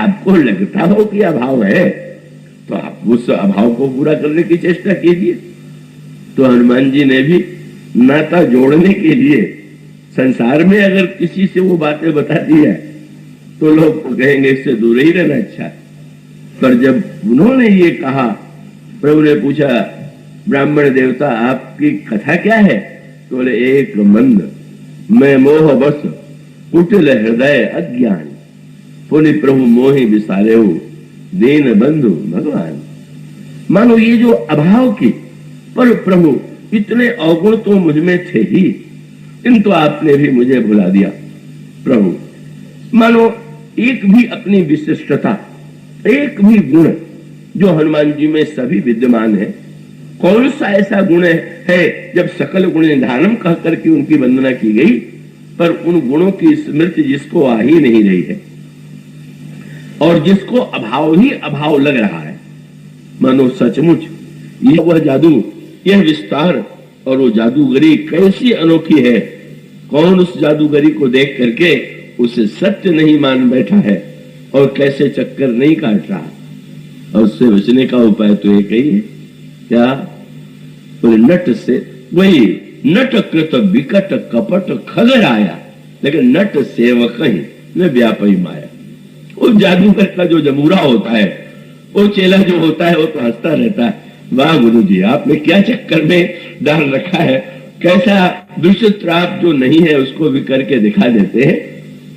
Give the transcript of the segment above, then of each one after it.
आपको लगता हो कि अभाव है तो आप उस अभाव को पूरा करने की चेष्टा कीजिए। तो हनुमान जी ने भी नाता जोड़ने के लिए संसार में अगर किसी से वो बातें बता दी है तो लोग तो कहेंगे इससे दूर ही रहना अच्छा है। पर जब उन्होंने ये कहा, प्रभु ने पूछा ब्राह्मण देवता आपकी कथा क्या है? तो बोले एक मंद मैं मोह बस कुटिल हृदय अज्ञान पुनि प्रभु मोहि विसारे हो दीन बंधु भगवान। मानो ये जो अभाव की, पर प्रभु इतने अवगुण तो मुझ में थे ही, किंतु आपने भी मुझे भुला दिया। प्रभु मानो एक भी अपनी विशिष्टता, एक भी गुण जो हनुमान जी में सभी विद्यमान है, कौन सा ऐसा गुण है जब सकल गुण निधानम कह करके उनकी वंदना की गई पर उन गुणों की स्मृति जिसको आ ही नहीं रही है और जिसको अभाव ही अभाव लग रहा है। मानो सचमुच यह वह जादू, यह विस्तार और वो जादूगरी कैसी अनोखी है। कौन उस जादूगरी को देख करके उसे सत्य नहीं मान बैठा है और कैसे चक्कर नहीं काट रहा। और उससे बचने का उपाय तो एक ही है, क्या? नट से वही नट कृत विकट कपट खगर आया, लेकिन नट सेवक ही में व्यापी माया। वो जादूगर का जो जमूरा होता है, वो चेला जो होता है वो तो हंसता रहता है, वाह गुरु जी आपने क्या चक्कर में डाल रखा है, कैसा दुष्ट आप जो नहीं है उसको भी करके दिखा देते हैं।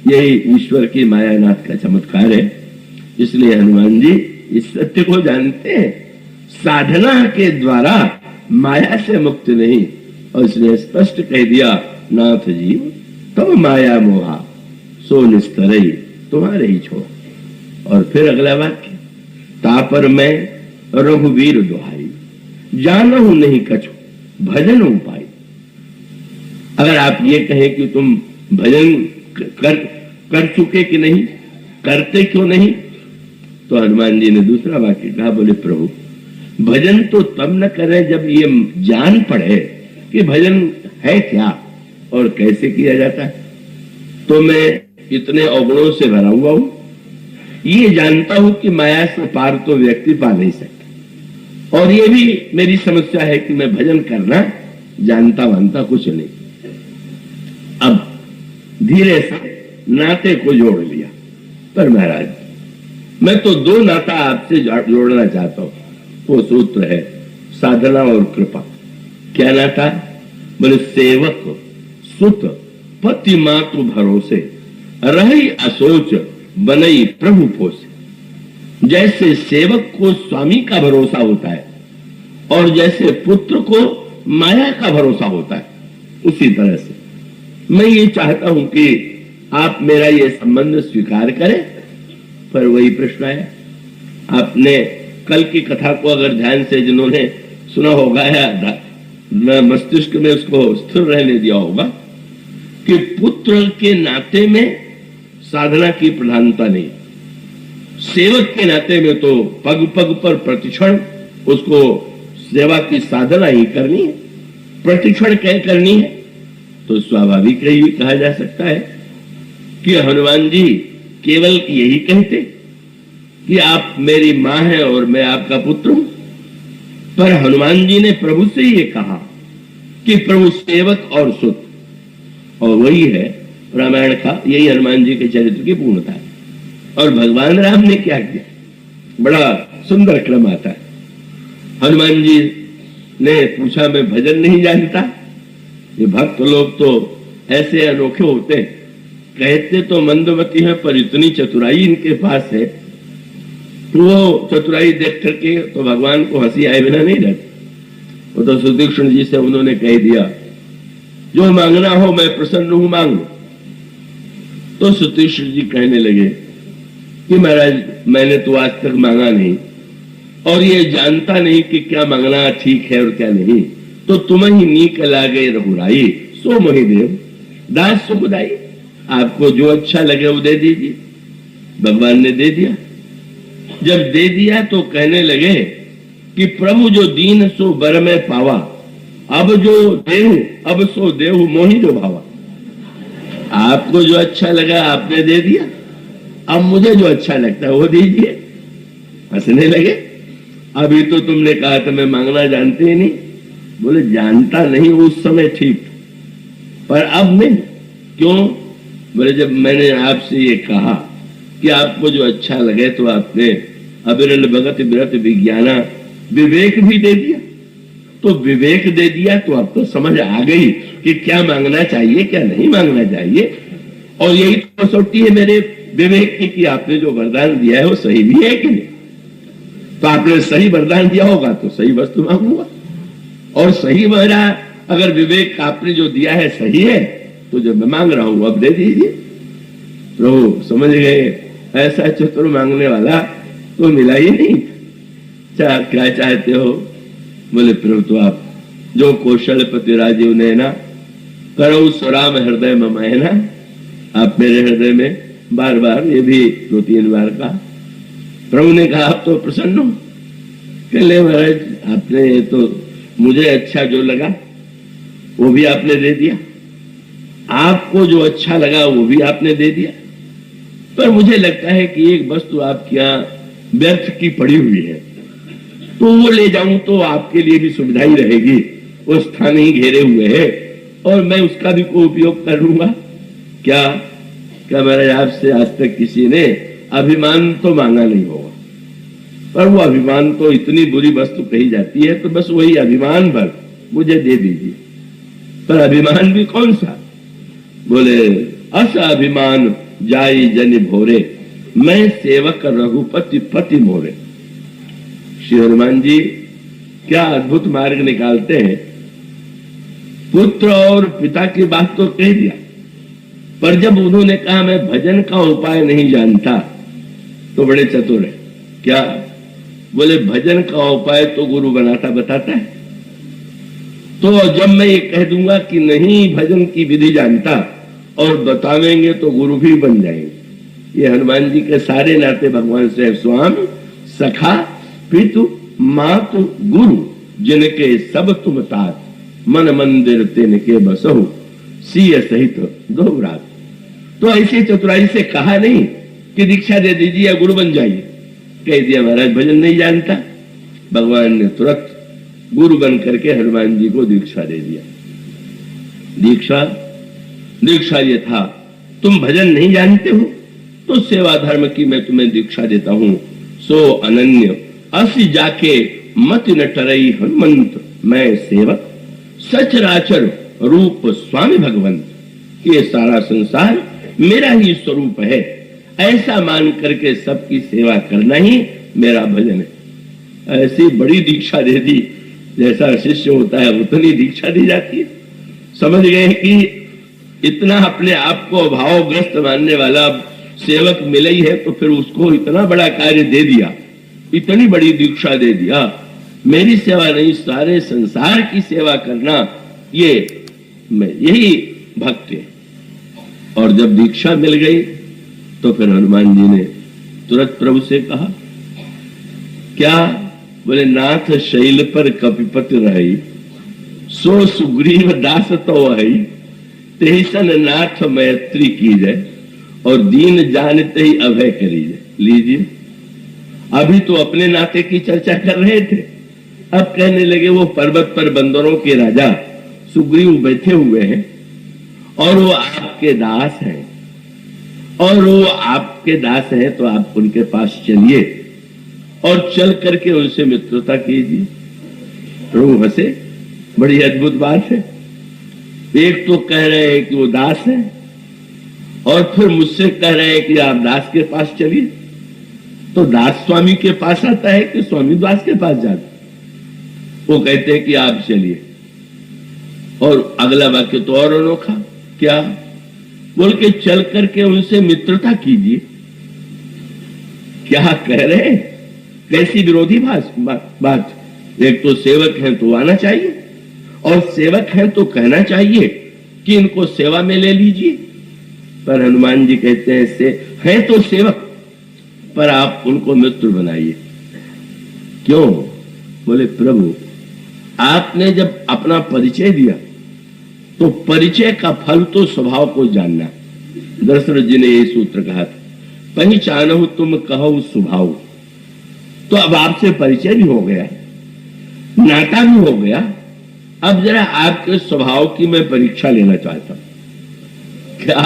यही ईश्वर की मायानाथ का चमत्कार है। इसलिए हनुमान जी इस सत्य को जानते हैं, साधना के द्वारा माया से मुक्त नहीं। और इसने स्पष्ट कह दिया, नाथ जीव तुम माया मोहा सो निस्तरई तुम्हारे ही छोड़। और फिर अगला वाक्य, तापर मैं रघुवीर दुहाई जानहु नहीं कछु भजन उपाय। अगर आप ये कहें कि तुम भजन कर चुके कि नहीं, करते क्यों नहीं, तो हनुमान जी ने दूसरा वाक्य कहा, बोले प्रभु भजन तो तब न करें जब ये जान पड़े कि भजन है क्या और कैसे किया जाता है। तो मैं इतने अवगुणों से भरा हुआ हूं, ये जानता हूं कि माया से पार तो व्यक्ति पा नहीं सकता। और ये भी मेरी समस्या है कि मैं भजन करना जानता मानता कुछ नहीं। अब धीरे से नाते को जोड़ लिया। पर महाराज मैं तो दो नाता आपसे जोड़ना चाहता हूं। वो सूत्र है साधना और कृपा। क्या नाता? बोले सेवक सुत पति मातु भरोसे रही असोच बनई प्रभु पोसे। जैसे सेवक को स्वामी का भरोसा होता है और जैसे पुत्र को माया का भरोसा होता है, उसी तरह से मैं ये चाहता हूं कि आप मेरा ये संबंध स्वीकार करें। पर वही प्रश्न है, आपने कल की कथा को अगर ध्यान से जिन्होंने सुना होगा या मस्तिष्क में उसको स्थिर रहने दिया होगा कि पुत्र के नाते में साधना की प्रधानता नहीं, सेवक के नाते में तो पग पग पर प्रतिक्षण उसको सेवा की साधना ही करनी है, प्रतिक्षण क्या करनी है। तो स्वाभाविक ही कहा जा सकता है कि हनुमान जी केवल यही कहते कि आप मेरी मां हैं और मैं आपका पुत्र हूं। पर हनुमान जी ने प्रभु से ये कहा कि प्रभु सेवक और सुत, और वही है रामायण का, यही हनुमान जी के चरित्र की पूर्णता है। और भगवान राम ने क्या किया, बड़ा सुंदर क्रम आता है। हनुमान जी ने पूछा मैं भजन नहीं जानता। ये भक्त लोग तो ऐसे अनोखे होते हैं, कहते तो मंदमती हैं पर इतनी चतुराई इनके पास है, वो चतुराई देख करके तो भगवान को हंसी आए बिना नहीं रहती। वो तो सुतीक्ष्ण जी से उन्होंने कह दिया जो मांगना हो मैं प्रसन्न हूं मांगो। तो सुतीक्ष्ण जी कहने लगे कि महाराज मैंने तो आज तक मांगा नहीं और ये जानता नहीं कि क्या मांगना ठीक है और क्या नहीं, तो तुम ही नीक लागे रघुराई सो मोहि देव दास सुखदाई। आपको जो अच्छा लगे वो दे दीजिए। भगवान ने दे दिया। जब दे दिया तो कहने लगे कि प्रभु जो दीन सो बर में पावा, अब जो देहु अब सो देहु मोहि जो भावा। आपको जो अच्छा लगा आपने दे दिया, अब मुझे जो अच्छा लगता है वो दीजिए। हंसने लगे। अभी तो तुमने कहा था मैं मांगना जानते ही नहीं। बोले जानता नहीं उस समय ठीक, पर अब नहीं। क्यों? बोले जब मैंने आपसे ये कहा कि आपको जो अच्छा लगे तो आपने अविरल भगत विरत विज्ञाना विवेक भी दे दिया। तो विवेक दे दिया तो अब तो समझ आ गई कि क्या मांगना चाहिए क्या नहीं मांगना चाहिए। और यही तो कसौटी है मेरे विवेक की कि आपने जो वरदान दिया है वो सही भी है कि नहीं। तो आपने सही वरदान दिया होगा तो सही वस्तु मांगूंगा, और सही मेरा अगर विवेक आपने जो दिया है सही है तो जो मैं मांग रहा हूं अब दे दीजिए। प्रभु समझ गए ऐसा चतुर मांगने वाला तो मिला ही नहीं। क्या चाहते हो? बोले प्रभु तो आप जो कौशलपति राजीव ने ना करो स्वराम हृदय ममाय ना, आप मेरे हृदय में बार बार, ये भी 2-3 बार कहा। प्रभु ने कहा आप तो प्रसन्न हो? कहले महाराज आपने तो मुझे अच्छा जो लगा वो भी आपने दे दिया, आपको जो अच्छा लगा वो भी आपने दे दिया, पर मुझे लगता है कि एक वस्तु आपके यहाँ व्यर्थ की पड़ी हुई है, तो वो ले जाऊं तो आपके लिए भी सुविधा ही रहेगी। वो स्थान ही घेरे हुए है और मैं उसका भी कोई उपयोग कर लूंगा। क्या महाराज आपसे आज तक किसी ने अभिमान तो मांगा नहीं होगा, पर वो अभिमान तो इतनी बुरी वस्तु कही जाती है, तो बस वही अभिमान भर मुझे दे दीजिए। पर अभिमान भी कौन सा? बोले अस अभिमान जाई जन भोरे, मैं सेवक रघुपति पति मोरे। श्री हनुमान जी क्या अद्भुत मार्ग निकालते हैं। पुत्र और पिता की बात तो कह दिया, पर जब उन्होंने कहा मैं भजन का उपाय नहीं जानता, तो बड़े चतुर है। क्या? बोले भजन का उपाय तो गुरु बनाता बताता है। तो जब मैं ये कह दूंगा कि नहीं भजन की विधि जानता और बतावेंगे तो गुरु भी बन जाएंगे। ये हनुमान जी के सारे नाते भगवान से स्वामी सखा पितु मातु गुरु, जिनके सब तुम तात, मन मंदिर तिनके बसहु, सिय सहित दो रात। तो ऐसे चतुराई से कहा नहीं कि दीक्षा दे दीजिए या गुरु बन जाइए, कह दिया महाराज भजन नहीं जानता। भगवान ने तुरंत गुरु बन करके हनुमान जी को दीक्षा दे दिया। दीक्षा ये था तुम भजन नहीं जानते हो तो सेवा धर्म की मैं तुम्हें दीक्षा देता हूं। सो अनन्य असी जाके मत न टरई हनुमंत, मैं सेवक सचराचर रूप स्वामी भगवंत। ये सारा संसार मेरा ही स्वरूप है, ऐसा मान करके सबकी सेवा करना ही मेरा भजन है। ऐसी बड़ी दीक्षा दे दी, जैसा शिष्य होता है उतनी दीक्षा दी जाती है। समझ गए कि इतना अपने आप को भावग्रस्त मानने वाला सेवक मिले ही है, तो फिर उसको इतना बड़ा कार्य दे दिया, इतनी बड़ी दीक्षा दे दिया। मेरी सेवा नहीं सारे संसार की सेवा करना, ये यही भक्ति है। और जब दीक्षा मिल गई तो फिर हनुमान जी ने तुरंत प्रभु से कहा। क्या? बोले नाथ शैल पर कपिपति रही, सो सुग्रीव दास तो है, तेसन नाथ मैत्री की जाए, और दीन जानते ही अभय करी जाए। लीजिए, अभी तो अपने नाते की चर्चा कर रहे थे, अब कहने लगे वो पर्वत पर बंदरों के राजा सुग्रीव बैठे हुए हैं और वो आपके दास हैं, और वो आपके दास हैं तो आप उनके पास चलिए और चल करके उनसे मित्रता कीजिए। प्रभु हंसे, बड़ी अद्भुत बात है। एक तो कह रहे हैं कि वो दास है और फिर मुझसे कह रहे हैं कि आप दास के पास चलिए। तो दास स्वामी के पास आता है कि स्वामी दास के पास जाता? वो कहते हैं कि आप चलिए। और अगला वाक्य तो और अनोखा, क्या? बोल के चल करके उनसे मित्रता कीजिए। क्या कह रहे हैं? कैसी विरोधी बात। एक तो सेवक है तो आना चाहिए, और सेवक है तो कहना चाहिए कि इनको सेवा में ले लीजिए। पर हनुमान जी कहते हैं है तो सेवक, पर आप उनको मित्र बनाइए। क्यों? बोले प्रभु आपने जब अपना परिचय दिया तो परिचय का फल तो स्वभाव को जानना। दशरथ जी ने ये सूत्र कहा था, पहचानहु तुम कहो स्वभाव। तो अब आपसे परिचय भी हो गया, नाता भी हो गया। अब जरा आपके स्वभाव की मैं परीक्षा लेना चाहता हूं। क्या?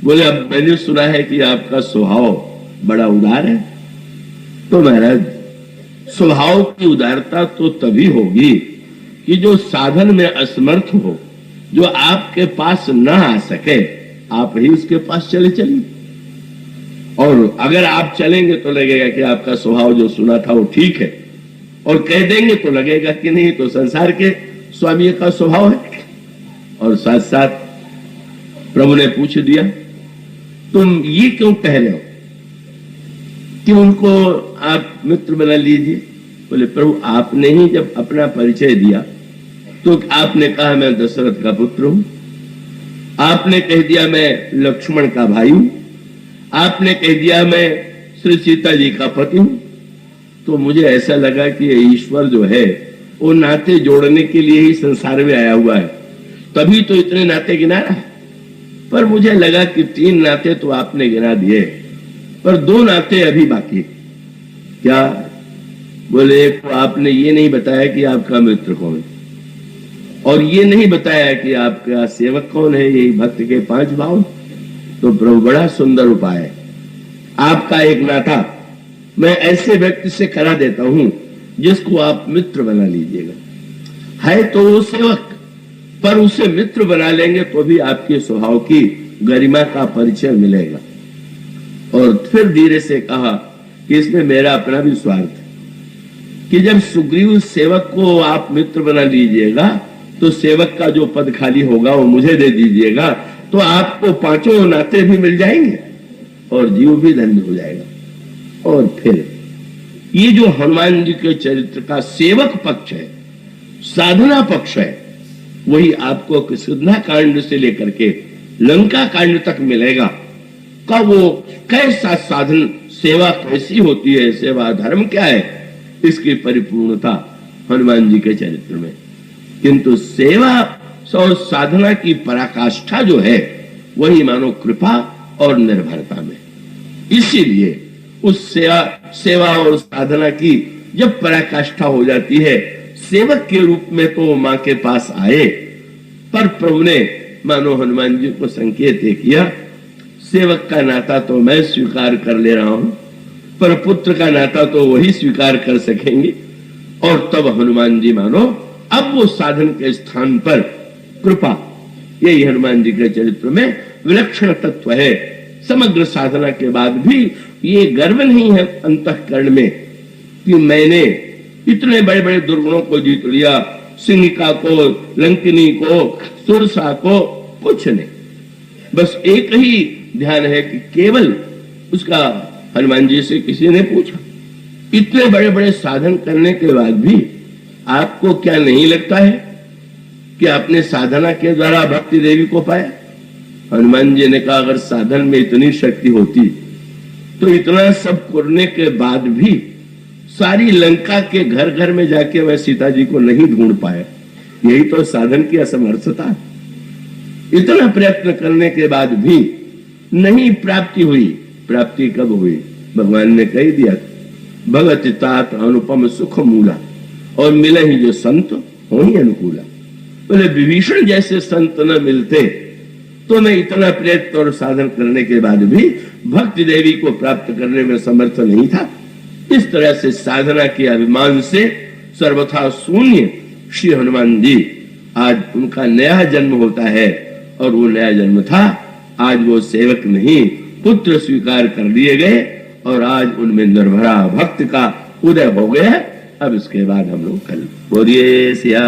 बोले अब मैंने सुना है कि आपका स्वभाव बड़ा उदार है। तो महाराज, स्वभाव की उदारता तो तभी होगी कि जो साधन में असमर्थ हो, जो आपके पास ना आ सके, आप ही उसके पास चले चलिए। और अगर आप चलेंगे तो लगेगा कि आपका स्वभाव जो सुना था वो ठीक है, और कह देंगे तो लगेगा कि नहीं, तो संसार के स्वामी का स्वभाव है। और साथ साथ प्रभु ने पूछ दिया, तुम ये क्यों कह रहे हो कि उनको आप मित्र बना लीजिए? बोले प्रभु, आपने ही जब अपना परिचय दिया तो आपने कहा मैं दशरथ का पुत्र हूं, आपने कह दिया मैं लक्ष्मण का भाई हूं, आपने कह दिया मैं श्री सीता जी का पति हूं। तो मुझे ऐसा लगा कि ईश्वर जो है वो नाते जोड़ने के लिए ही संसार में आया हुआ है, तभी तो इतने नाते गिना रहा है। पर मुझे लगा कि 3 नाते तो आपने गिना दिए, पर 2 नाते अभी बाकी। क्या? बोले एक तो आपने ये नहीं बताया कि आपका मित्र कौन है, और ये नहीं बताया कि आपका सेवक कौन है, यही भक्त के 5 भाव। तो प्रभु बड़ा सुंदर उपाय है। आपका एक नाता मैं ऐसे व्यक्ति से करा देता हूं जिसको आप मित्र बना लीजिएगा। है तो वो सेवक, पर उसे मित्र बना लेंगे तो भी आपके स्वभाव की गरिमा का परिचय मिलेगा। और फिर धीरे से कहा कि इसमें मेरा अपना भी स्वार्थ है कि जब सुग्रीव सेवक को आप मित्र बना लीजिएगा तो सेवक का जो पद खाली होगा वो मुझे दे दीजिएगा, तो आपको 5 नाते भी मिल जाएंगे और जीव भी धन्य हो जाएगा। और फिर ये जो हनुमान जी के चरित्र का सेवक पक्ष है, साधना पक्ष है, वही आपको कृष्णा कांड से लेकर के लंका कांड तक मिलेगा। का वो कैसा साधन, सेवा कैसी होती है, सेवा धर्म क्या है, इसकी परिपूर्णता हनुमान जी के चरित्र में। किंतु सेवा और साधना की पराकाष्ठा जो है वही मानो कृपा और निर्भरता में। इसीलिए उस सेवा और साधना की जब पराकाष्ठा हो जाती है, सेवक के रूप में तो मां के पास आए, पर प्रभु ने मानो हनुमान जी को संकेत किया, सेवक का नाता तो मैं स्वीकार कर ले रहा हूं, पर पुत्र का नाता तो वही स्वीकार कर सकेंगे। और तब हनुमान जी मानो अब वो साधन के स्थान पर कृपा, यही हनुमान जी के चरित्र में विलक्षण तत्व है। समग्र साधना के बाद भी ये गर्व नहीं है अंतःकरण में कि मैंने इतने बड़े बड़े दुर्गुणों को जीत लिया, सिंहिका को, लंकिनी को, सुरसा को, कुछ नहीं। बस एक ही ध्यान है कि केवल उसका हनुमान जी से किसी ने पूछा, इतने बड़े बड़े साधन करने के बाद भी आपको क्या नहीं लगता है कि आपने साधना के द्वारा भक्ति देवी को पाया? हनुमान जी ने कहा, अगर साधन में इतनी शक्ति होती तो इतना सब करने के बाद भी सारी लंका के घर घर में जाके मैं सीता जी को नहीं ढूंढ पाया। यही तो साधन की असमर्थता है। इतना प्रयत्न करने के बाद भी नहीं प्राप्ति हुई। प्राप्ति कब हुई? भगवान ने कह दिया, भगत तात अनुपम सुख मूला, और मिले ही जो संत हो ही अनुकूला। बोले विभीषण जैसे संत न मिलते तो मैं इतना प्रयत्न और साधन करने के बाद भी भक्ति देवी को प्राप्त करने में समर्थ नहीं था। इस तरह से साधना के अभिमान से सर्वथा शून्य श्री हनुमान जी, आज उनका नया जन्म होता है, और वो नया जन्म था, आज वो सेवक नहीं पुत्र स्वीकार कर लिए गए, और आज उनमें निर्भरा भक्त का उदय हो गया। अब इसके बाद हम लोग कल बोलिए सिया।